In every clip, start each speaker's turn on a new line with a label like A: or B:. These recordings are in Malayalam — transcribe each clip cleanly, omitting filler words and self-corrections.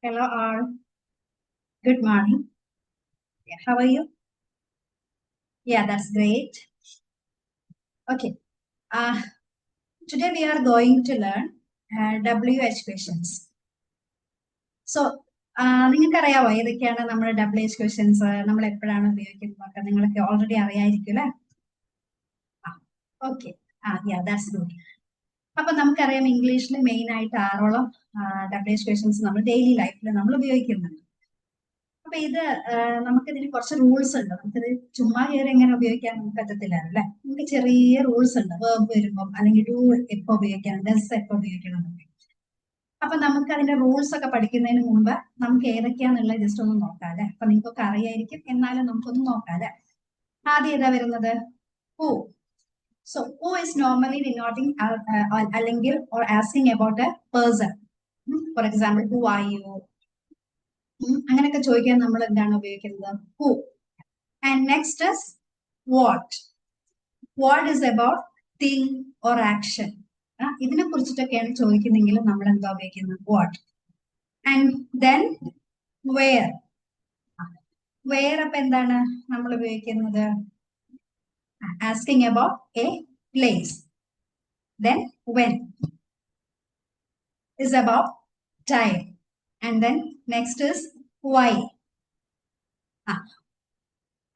A: Hello all. Good morning. Yeah, how are you? Yeah, that's great. Okay. Uh, Today we are going to learn WH questions. So, നിങ്ങൾക്കറിയാവോ ഏതൊക്കെയാണ് നമ്മുടെ WH questions നമ്മൾ എപ്പോഴാണ് ഉപയോഗിക്കുന്നതൊക്കെ നിങ്ങൾക്ക് ഓൾറെഡി അറിയായിരിക്കും അല്ലേ? ഓക്കെ. Yeah that's good. അപ്പൊ നമുക്കറിയാം ഇംഗ്ലീഷിൽ മെയിൻ ആയിട്ട് 6ഓളം WH questions നമ്മൾ ഡെയിലി ലൈഫിൽ നമ്മൾ ഉപയോഗിക്കുന്നുണ്ട്. അപ്പൊ ഇത് നമുക്കിതിന് കുറച്ച് റൂൾസ് ഉണ്ട്. നമുക്കിത് ചുമ്മാ കയറി എങ്ങനെ ഉപയോഗിക്കാൻ നമുക്ക് പറ്റത്തില്ല അല്ലെ. നമുക്ക് ചെറിയ റൂൾസ് ഉണ്ട്. വേർബ് വരുമ്പോൾ അല്ലെങ്കിൽ ഡു എപ്പോ ഉപയോഗിക്കണം, ഡസ് എപ്പോ ഉപയോഗിക്കണം എന്നൊക്കെ. അപ്പൊ നമുക്ക് അതിന്റെ റൂൾസ് ഒക്കെ പഠിക്കുന്നതിന് മുമ്പ് നമുക്ക് ഏതൊക്കെയാന്നുള്ളത് ജസ്റ്റ് ഒന്ന് നോക്കാം അല്ലെ. അപ്പൊ നിങ്ങൾക്കൊക്കെ അറിയായിരിക്കും, എന്നാലും നമുക്കൊന്ന് നോക്കാം അല്ലെ. ആദ്യം ഏതാ വരുന്നത്? Who. So who is normally denoting അല്ലെങ്കിൽ or asking about a person. For example, who are you, അങ്ങനെയൊക്കെ ചോദിക്കാൻ നമ്മൾ എന്താണ് ഉപയോഗിക്കുന്നത്? Who. And next is what. What is about thing or action. ഇതിനെ കുറിച്ചിട്ടൊക്കെയാണ് ചോദിക്കുന്നെങ്കിൽ നമ്മൾ എന്താ ഉപയോഗിക്കുന്നത്? What. And then where. Where അപ്പൊ എന്താണ് നമ്മൾ ഉപയോഗിക്കുന്നത്? Asking about a place. Then when is about time. And then next is why.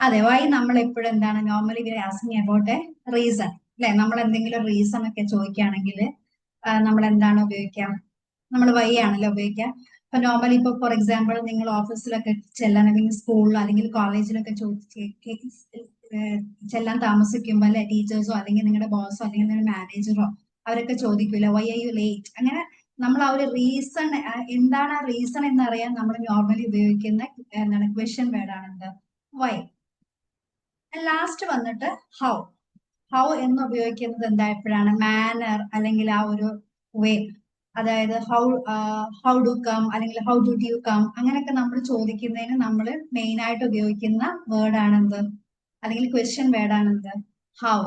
A: അതെ, വൈ നമ്മൾ എപ്പോഴും എന്താണ് normally asking about A reason അല്ലെ. നമ്മൾ എന്തെങ്കിലും റീസൺ ഒക്കെ ചോദിക്കുകയാണെങ്കിൽ നമ്മൾ എന്താണ് ഉപയോഗിക്കാം? നമ്മൾ വൈ ആണല്ലോ ഉപയോഗിക്കാം. അപ്പൊ നോർമലി ഇപ്പൊ ഫോർ എക്സാമ്പിൾ നിങ്ങൾ ഓഫീസിലൊക്കെ ചെല്ലാൻ അല്ലെങ്കിൽ സ്കൂളിലോ അല്ലെങ്കിൽ കോളേജിലൊക്കെ ചെല്ലാൻ താമസിക്കുമ്പോൾ അല്ലെ, ടീച്ചേഴ്സോ അല്ലെങ്കിൽ നിങ്ങളുടെ ബോസോ അല്ലെങ്കിൽ നിങ്ങളുടെ മാനേജറോ അവരൊക്കെ ചോദിക്കൂല വൈ ആർ യു ലേറ്റ്. അങ്ങനെ നമ്മൾ ആ ഒരു റീസൺ, എന്താണ് ആ റീസൺ എന്നറിയാൻ നമ്മൾ നോർമലി ഉപയോഗിക്കുന്ന എന്താണ് ക്വസ്റ്റ്യൻ വേർഡാണ് എന്ത്? വൈ. ലാസ്റ്റ് വന്നിട്ട് ഹൗ. ഹൗ എന്ന് ഉപയോഗിക്കുന്നത് എന്താ എപ്പോഴാണ്? മാനർ അല്ലെങ്കിൽ ആ ഒരു വേ. അതായത് ഹൗ ഡു കം അല്ലെങ്കിൽ ഹൗ ഡു യു കം, അങ്ങനെയൊക്കെ നമ്മൾ ചോദിക്കുന്നതിന് നമ്മൾ മെയിൻ ആയിട്ട് ഉപയോഗിക്കുന്ന വേർഡാണ് എന്ത്, അല്ലെങ്കിൽ ക്വസ്റ്റ്യൻ വേർഡാണ് എന്ത്? ഹൗ.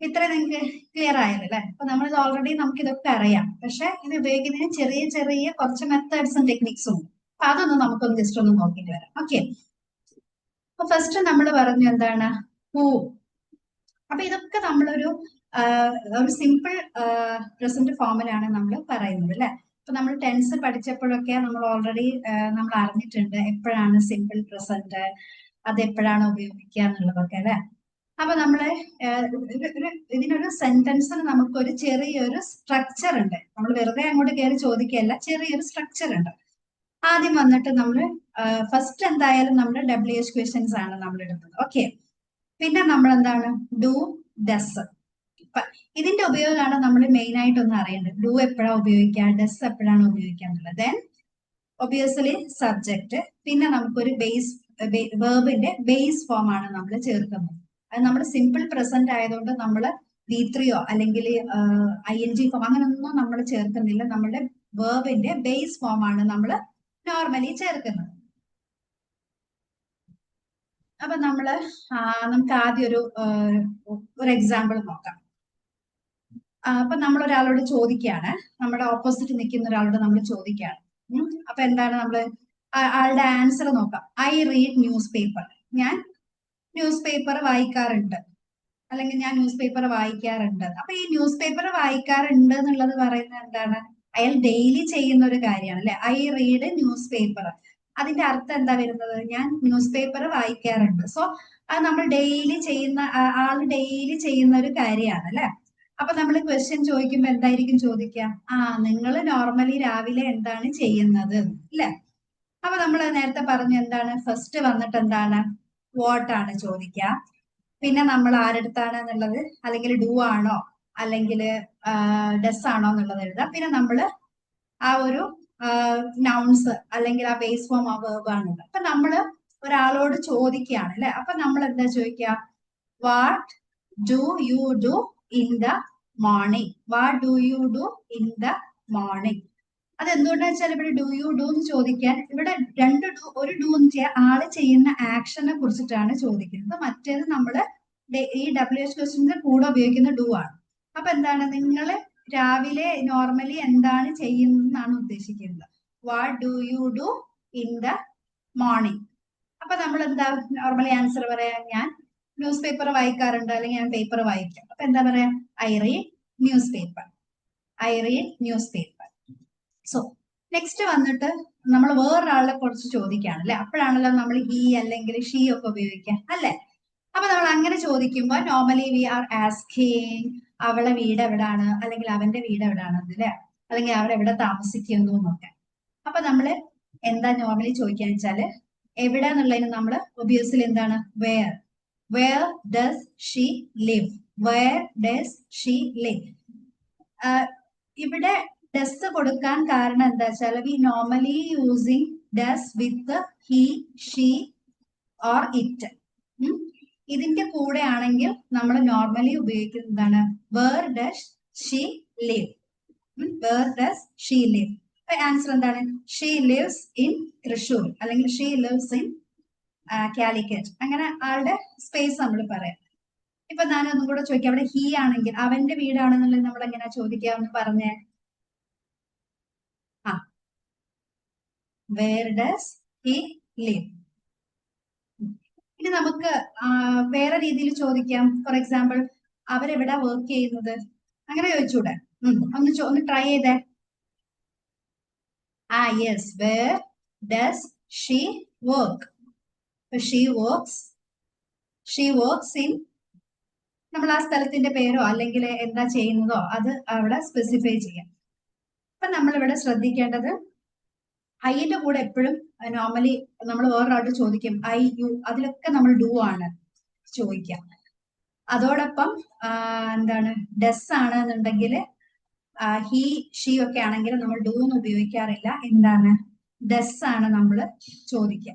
A: ഇത്ര നിങ്ങൾക്ക് ക്ലിയർ ആയല്ലോ അല്ലെ. അപ്പൊ നമ്മൾ ഓൾറെഡി നമുക്ക് ഇതൊക്കെ അറിയാം, പക്ഷെ ഇത് ഉപയോഗിക്കുന്നതിന് ചെറിയ ചെറിയ കുറച്ച് മെത്തേഡ്സും ടെക്നിക്സും ഉണ്ട്. അപ്പൊ അതൊന്ന് നമുക്കൊന്ന് ജസ്റ്റ് ഒന്ന് നോക്കിയിട്ട് വരാം. ഓക്കെ. അപ്പൊ ഫസ്റ്റ് നമ്മൾ പറഞ്ഞു എന്താണ്? ഹൂ. അപ്പൊ ഇതൊക്കെ നമ്മളൊരു സിമ്പിൾ പ്രസന്റ് ഫോമിലാണ് നമ്മൾ പറയുന്നത് അല്ലെ. അപ്പൊ നമ്മൾ ടെൻസ് പഠിച്ചപ്പോഴൊക്കെ നമ്മൾ ഓൾറെഡി നമ്മൾ അറിഞ്ഞിട്ടുണ്ട് എപ്പോഴാണ് സിമ്പിൾ പ്രസന്റ്, അത് എപ്പോഴാണ് ഉപയോഗിക്കുക എന്നുള്ളതൊക്കെ അല്ലെ. അപ്പൊ നമ്മള് ഇതിനൊരു സെന്റൻസിന് നമുക്കൊരു ചെറിയൊരു സ്ട്രക്ചർ ഉണ്ട്. നമ്മൾ വെറുതെ അങ്ങോട്ട് കയറി ചോദിക്കുകയല്ല, ചെറിയൊരു സ്ട്രക്ചർ ഉണ്ട്. ആദ്യം വന്നിട്ട് നമ്മൾ ഫസ്റ്റ് എന്തായാലും നമ്മൾ WH ക്വസ്റ്റ്യൻസ് ആണ് നമ്മൾ എടുത്തത്. ഓക്കെ. പിന്നെ നമ്മൾ എന്താണ്? Do, does. ഇതിന്റെ ഉപയോഗമാണ് നമ്മൾ മെയിൻ ആയിട്ട് ഒന്ന് അറിയേണ്ടത്. ഡു എപ്പോഴാണ് ഉപയോഗിക്കുക, ഡസ് എപ്പോഴാണ് ഉപയോഗിക്കുക എന്നുള്ളത്. Then obviously subject. പിന്നെ നമുക്കൊരു ബേസ് വേർബിന്റെ ബേസ് ഫോം ആണ് നമ്മൾ ചേർക്കുന്നത്. അത് നമ്മൾ സിമ്പിൾ പ്രസന്റ് ആയതുകൊണ്ട് നമ്മൾ V3 അല്ലെങ്കിൽ ING ഫോം അങ്ങനെയൊന്നും നമ്മൾ ചേർക്കുന്നില്ല. നമ്മുടെ വേർബിന്റെ ബേസ് ഫോം ആണ് നമ്മൾ നോർമലി ചേർക്കുന്നത്. അപ്പൊ നമുക്ക് ആദ്യം ഒരു എക്സാമ്പിൾ നോക്കാം. അപ്പൊ നമ്മൾ ഒരാളോട് ചോദിക്കുകയാണ്, നമ്മുടെ ഓപ്പോസിറ്റ് നിൽക്കുന്ന ഒരാളോട് നമ്മൾ ചോദിക്കുകയാണ്. അപ്പൊ എന്താണ് നമ്മൾ ആളുടെ ആൻസർ നോക്കാം. I read news paper. ഞാൻ ന്യൂസ് പേപ്പർ വായിക്കാറുണ്ട്, അല്ലെങ്കിൽ ഞാൻ ന്യൂസ് പേപ്പർ വായിക്കാറുണ്ട്. അപ്പൊ ഈ ന്യൂസ് പേപ്പർ വായിക്കാറുണ്ട് എന്നുള്ളത് പറയുന്നത് എന്താണ്? അയാൾ ഡെയിലി ചെയ്യുന്ന ഒരു കാര്യമാണ് അല്ലെ. I read news paper. അതിന്റെ അർത്ഥം എന്താ വരുന്നത്? ഞാൻ ന്യൂസ് പേപ്പർ വായിക്കാറുണ്ട്. സോ അത് നമ്മൾ ഡെയിലി ചെയ്യുന്ന, ആള് ഡെയിലി ചെയ്യുന്ന ഒരു കാര്യമാണ് അല്ലെ. അപ്പൊ നമ്മൾ ക്വസ്റ്റ്യൻ ചോദിക്കുമ്പോ എന്തായിരിക്കും ചോദിക്കുക? നിങ്ങൾ നോർമലി രാവിലെ എന്താണ് ചെയ്യുന്നത് അല്ലെ. അപ്പൊ നമ്മൾ നേരത്തെ പറഞ്ഞു എന്താണ്? ഫസ്റ്റ് വന്നിട്ട് എന്താണ്? വാട്ട് ആണ് ചോദിക്കുക. പിന്നെ നമ്മൾ ആരെടുത്താണ് എന്നുള്ളത്, അല്ലെങ്കിൽ ഡു ആണോ അല്ലെങ്കിൽ ഡസ് ആണോ എന്നുള്ളത് എഴുതാം. പിന്നെ നമ്മൾ ആ ഒരു നൗൺസ് അല്ലെങ്കിൽ ആ ബേസ് ഫോം ആ വേർബ് ആണുള്ളത്. അപ്പൊ നമ്മൾ ഒരാളോട് ചോദിക്കുകയാണ് അല്ലെ. അപ്പൊ നമ്മൾ എന്താ ചോദിക്കുക? What do you do in the morning. What do you do in the morning. അതെന്തുകൊണ്ടാ വെച്ചാൽ ഇവിടെ ഡു യു ഡു എന്ന് ചോദിക്കാൻ, ഇവിടെ ഒരു ഡു എന്ന് ചെയ്യാൻ ആള് ചെയ്യുന്ന ആക്ഷനെ കുറിച്ചിട്ടാണ് ചോദിക്കുന്നത്. മറ്റേത് നമ്മള് ഈ WH ക്വസ്റ്റ്യൻസിന്റെ കൂടെ ഉപയോഗിക്കുന്ന ഡു ആണ്. അപ്പൊ എന്താണ്? നിങ്ങൾ രാവിലെ നോർമലി എന്താണ് ചെയ്യുന്നതെന്നാണ് ഉദ്ദേശിക്കുന്നത്. What do you do in the morning. അപ്പൊ നമ്മൾ എന്താ നോർമലി ആൻസർ പറയാ, ഞാൻ ന്യൂസ് പേപ്പർ വായിക്കാറുണ്ട്, അല്ലെങ്കിൽ ഞാൻ പേപ്പർ വായിക്കും. അപ്പൊ എന്താ പറയാ, I read news paper. I read news paper. So next വന്നിട്ട് നമ്മൾ വേറൊരാളെ കുറിച്ച് ചോദിക്കുകയാണ് അല്ലെ, അപ്പോഴാണല്ലോ നമ്മൾ ഹി അല്ലെങ്കിൽ ഷീ ഒക്കെ ഉപയോഗിക്കുക അല്ലെ. അപ്പൊ നമ്മൾ അങ്ങനെ ചോദിക്കുമ്പോൾ നോർമലി വി ആർ ആസ്കിങ് അവളെ വീട് എവിടാണ്, അല്ലെങ്കിൽ അവന്റെ വീട് എവിടാണ് അല്ലെ, അല്ലെങ്കിൽ അവരെവിടെ താമസിക്കുന്നു എന്നൊക്കെ. അപ്പൊ നമ്മള് എന്താ നോർമലി ചോദിക്കാന്ന് വെച്ചാല്, എവിടെ എന്നുള്ളതിന് നമ്മൾ ഒബിയസ്ലി എന്താണ്, where. Where does she live. Where does she live. ഇവിടെ ഡസ് കൊടുക്കാൻ കാരണം എന്താ വെച്ചാൽ, we normally using does with he, she or it. ഇതിന്റെ കൂടെ ആണെങ്കിൽ നമ്മൾ നോർമലി ഉപയോഗിക്കുന്നതാണ് where does she live. Where does she live. Answer എന്താണ്, ഷീ ലിവ്സ് ഇൻ തൃശൂർ, അല്ലെങ്കിൽ ഷീ ലിവ്സ് ഇൻ കാലിക്കറ്റ്. അങ്ങനെ ആളുടെ സ്പേസ് നമ്മൾ പറയാം. ഇപ്പൊ ഞാനൊന്നും കൂടെ ചോദിക്കാം, അവിടെ ഹി ആണെങ്കിൽ അവന്റെ വീടാണെന്നുള്ളത് നമ്മൾ എങ്ങനെയാ ചോദിക്കാമെന്ന് പറഞ്ഞേ. ആ, വേർ ഡസ് ഹി ലിവ്. ഇനി നമുക്ക് വേറെ രീതിയിൽ ചോദിക്കാം. ഫോർ എക്സാമ്പിൾ, അവരെവിടെ വർക്ക് ചെയ്യുന്നത്, അങ്ങനെ ചോദിച്ചൂടെ? ഒന്ന് ട്രൈ ചെയ്തേ. ആ yes, where does she work. She works in, നമ്മൾ ആ സ്ഥലത്തിന്റെ പേരോ അല്ലെങ്കിൽ എന്താ ചെയ്യുന്നതോ അത് അവിടെ സ്പെസിഫൈ ചെയ്യാം. അപ്പൊ നമ്മൾ ഇവിടെ ശ്രദ്ധിക്കേണ്ടത്, ഐന്റെ കൂടെ എപ്പോഴും നോർമലി നമ്മൾ വേറൊരാളോട് ചോദിക്കും ഐ യു, അതിലൊക്കെ നമ്മൾ ഡു ആണ് ചോദിക്കാം. അതോടൊപ്പം എന്താണ്, ഡസ് ആണ് എന്നുണ്ടെങ്കിൽ ഹി ഷീ ഒക്കെ ആണെങ്കിൽ നമ്മൾ ഡു എന്ന് ഉപയോഗിക്കാറില്ല. എന്താണ്, ഡസ് ആണ് നമ്മൾ ചോദിക്കുക.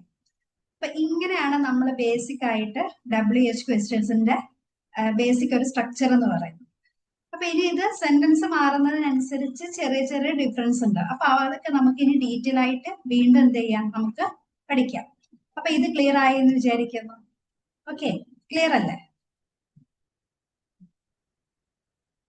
A: അപ്പൊ ഇങ്ങനെയാണ് നമ്മൾ ബേസിക് ആയിട്ട് WH ക്വസ്റ്റ്യൻസിന്റെ ബേസിക് ഒരു സ്ട്രക്ചർ എന്ന് പറയുന്നത്. അപ്പൊ ഇനി ഇത് സെന്റൻസ് മാറുന്നതിനനുസരിച്ച് ചെറിയ ചെറിയ ഡിഫറൻസ് ഉണ്ട്. അപ്പൊ അതൊക്കെ നമുക്ക് ഇനി ഡീറ്റെയിൽ ആയിട്ട് വീണ്ടും എന്ത് ചെയ്യാം, നമുക്ക് പഠിക്കാം. അപ്പൊ ഇത് ക്ലിയർ ആയി എന്ന് വിചാരിക്കുന്നു. ഓക്കെ, ക്ലിയർ അല്ലേ?